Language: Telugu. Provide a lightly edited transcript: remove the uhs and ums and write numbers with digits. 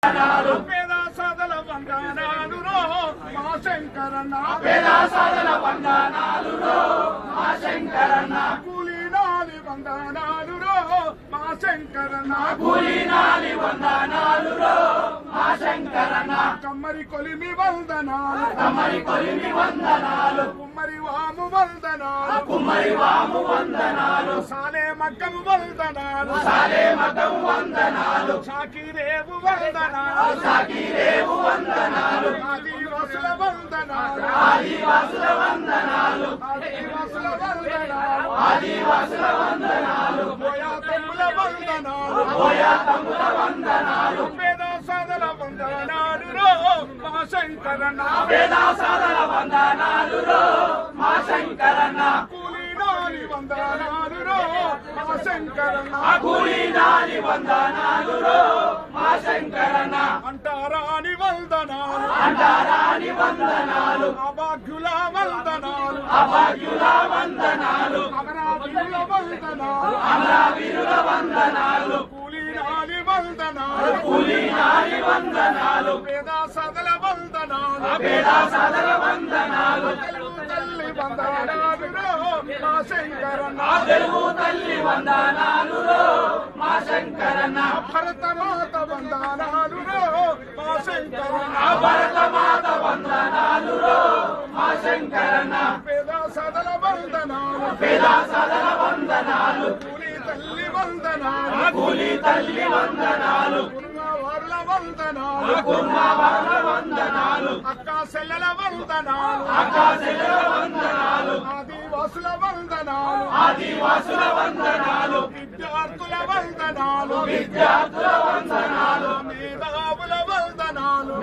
పేద సాధల వందనాలు రో మా శంకరన్న పేద సాధల వందనాలు రో మా శంకరన్న కూలీనాలి వందనాలు రో మా శంకరన్న కూలీనాలి వందనాలు రో మా శంకరన్న కమ్మరి కొలిమి వందనాలు కమ్మరి కొలిమి వందనాలు కుమ్మరి వాము వందనాలు కుమ్మరి వాము వందనాలు సాలే మగ్గము వందనాలు సాలే మగ్గము వందనాలు సాకిరేవు వందనాలు సాకిరేవు వందనాలు ఆదివాసుల వందనాలు ఆదివాసుల వందనాలు ఆదివాసుల వందనాలు ఆదివాసుల వందనాలు బోయా తమ్ముల వందనాలు బోయా తమ్ముల వందనాలు పేద సాధల వందనాలు రో మా శంకరన్న పేద సాధల వందనాలు రో మా శంకరన్న కూలీనాలి వందనాలు రో మా శంకరన్న కూలీనాలి వందనాలు రో మా శంకరన్న అంటారాని వందనాలు అంటారాని వందనాలు అభాగ్యుల వందనాలు అభాగ్యుల వందనాలు అమరావీరుల వందనాలు అమరావీరుల వందనాలు కూలీనాలి వందనాలు కూలీనాలి వందనాలు పేద సాధల వందనాలు పేద సాధల వందనాలు తెలుగు తల్లి వందనాలు రో మా శంకరన్న తెలుగు తల్లి వందనాలు రో మా శంకరన్న భరత మాత వందనాలు రో మా శంకరన్న భరత మాత వందనాలు రో మా శంకరన్న పేద సాధల వందనాలు పేద సాధల వందనాలు కూలీ తల్లి వందనాలు కూలి తల్లి వందనాలు కుర్మవారుల వందనాలు కుర్మవారుల వందనాలు అక్క సెల్లెల వందనాలు ఆకాశల వందనాలు ఆదివాసుల వందనాలు ఆదివాసుల వందనాలు విద్యార్థుల వందనాలు విద్యార్థుల వందనాలు మేధావుల వందనాలు